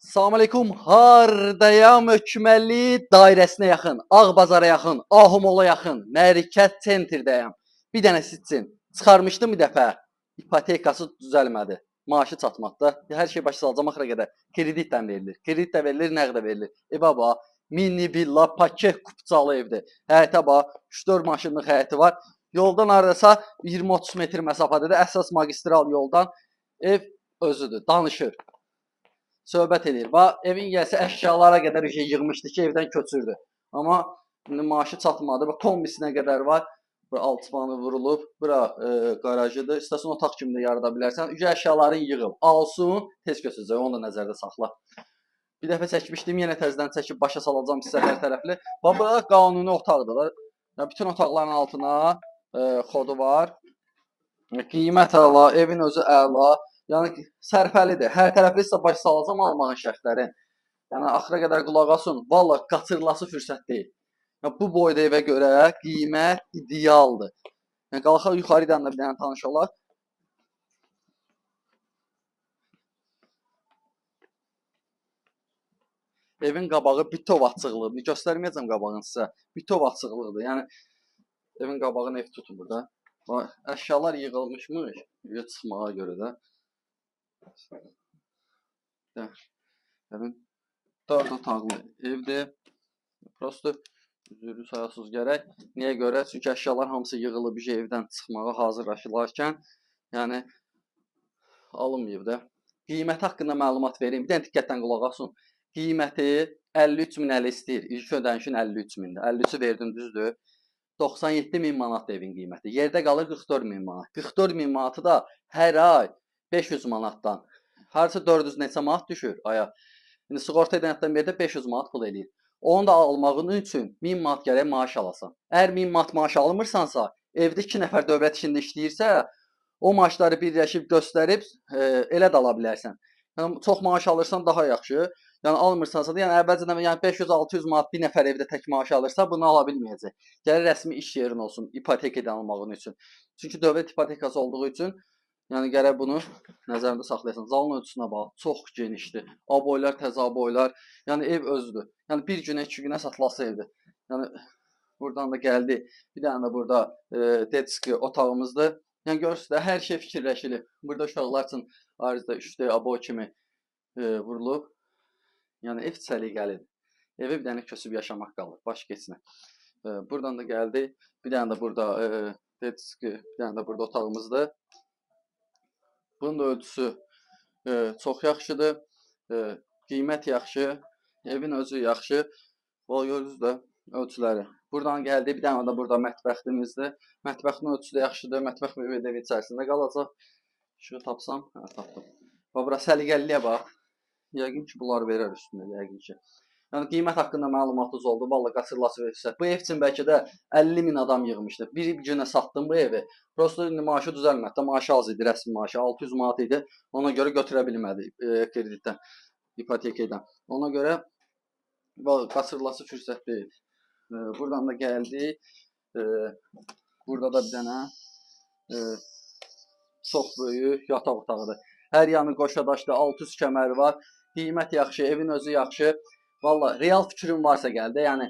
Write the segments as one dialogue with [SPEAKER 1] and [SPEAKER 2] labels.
[SPEAKER 1] Salam aleykum, hardayam hökməlli dairəsinə yaxın, Ağbazara yaxın, Ahumola yaxın, Mərkəz Centerdəyəm. Bir dənə siz üçün çıxarmışdım bir dəfə, ipotekası düzəlmədi, maaşı çatmadı. Hər şey başa salacam, axıra qədər kreditdən verilir, kredit də verilir, nəqd də verilir. Baba, mini villa, paket kupçalı evdir. Həyətə bax, 3-4 maşınlıq həyəti var. Yoldan hardasa 20-30 metr məsafədədir, əsas magistral yoldan ev özüdür, danışır. Söhbət edir. Evin gəlsə əşyalara qədər yığmışdı ki, evdən köçürdü. Amma indi maaşı çatmadı. Kombisinə qədər var. Bu altıbanı vurulub. Bura qarajıdır. İstəsən otaq kimi də yarada bilərsən. Əşyaların yığıb, alsın, tez köçəcək. Onu da nəzərdə saxla. Bir dəfə çəkmişdim, yenə təzədən çəkib başa salacağım sizə hər tərəfli. Bura qanuni otaqdır. Bütün otaqların altına kodu var. Qiymət əla, evin özü əla. Yəni sərfəlidir. Hər tərəfli sizə baş salacam almağın şərtləri. Yəni axıra qədər qulaq asın. Vallahi qaçırılası fürsət deyil. Yəni bu boyda evə görə qiymət idealdır. Yəni qalxaq yuxarıdan da bir dənə tanış olaq. Evin qabağı bütöv açıqlıqdır. Göstərməyəcəm qabağını sizə. Bütöv açıqlıqdır. Yəni evin qabağını ev tutun burada. Əşyalar yığılmışmış. Çıxmağa görə də. Yəni 4 otaqlı evdir. Prosto üzürü sayasız gərək. Niyə görə? Çünki əşyalar hamısı yığılıb evdən çıxmağa hazırlaşılarkən, yəni alınmayıb da. Qiyməti haqqında məlumat vereyim. Bir dənə diqqətlə qulaq asın. Qiyməti 53.050 istəyir. İlk ödənişin 53.000-dir. 53'ü verdim, düzdür. 97.000 manat evin qiyməti. Yerdə qalır 44.000 manat. 44.000 manatı da hər ay 500 manatdan. Harca 400 neçə manat düşür aya. İndi sığorta edənətdən beri də 500 manat pul eləyir. Onu da almağın üçün 1000 manat gərək maaş alasan. Əgər 1000 manat maaş almırsansa, evdə 2 nəfər dövlət işində işləyirsə, o maaşları birləşib göstərib elə də ala bilərsən. Yəni çox maaş alırsan daha yaxşı. Yəni almırsansa da, yəni əvvəlcədən yəni 500-600 manat bir nəfər evdə tək maaş alırsa, bunu ala bilməyəcək. Gəlir rəsmi iş yerin olsun, ipotekadan almağın üçün. Çünki dövlət ipotekası olduğu üçün, yəni gərək bunu nəzərdə saxlayasan. Zalın ölçüsünə bax, çox genişdir. Aboylar, təzə aboylar. Yəni ev özüdür. Yəni bir günə, 2 günə satılası evdir. Yəni buradan da gəldi. Bir dənə də burada detski otağımızdır. Yəni görürsünüz də hər şey fikirləşilir. Burada uşaqlar üçün ayrıca 3D aboy kimi vurulub. Yəni ev səliqəlidir. Evə bir dənə köçüb yaşamaq qalır. Baş keçinə. Buradan da gəldi. Bir dənə də burada detski, bir dənə də burada otağımızdır. Bunun da ölçüsü çox yaxşıdır. Qiymət yaxşı. Evin özü yaxşı. O görürsünüz də ölçüləri. Buradan gəldi. Bir dənə də burada mətbəximizdir. Mətbəxin ölçüsü də yaxşıdır. Mətbəx ev içərisində qalacaq. Şunu tapsam, tapdım. Bura səliqəliyə bax. Yəqin ki, bunları verər üstündə, yəqin ki. Yəni qiymət haqqında məlumatınız oldu. Vallahi qaçırılası fürsət. Bu ev üçün bəlkə də 50.000 adam yığmışdı. Bir günə satdım bu evi. Prosto indi maaşı düzəlmədi. Maaşı az idi, rəsmi maaşı 600 manat idi. Ona görə götürə bilmədi kreditdən, ipotekadan. Ona görə qaçırılası fürsət deyil. Buradan da gəldi. Burada da bir dənə çox böyük yataq otağıdır. Hər yanı qoşadaşdır, 600 kəməri var. Qiymət yaxşı, evin özü yaxşı. Vallahi real fikrin varsa gəldi. Yəni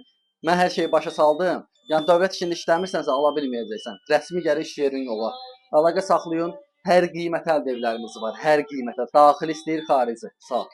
[SPEAKER 1] mən hər şeyi başa saldım. Yəni dövlət işində işləmirsənsə ala bilməyəcəksən. Rəsmi gərək iş yerin yola. Əlaqə saxlayın. Hər qiymətə əldə evlərimiz var. Hər qiymətə. Daxili istəyir, xarici. Sağ ol.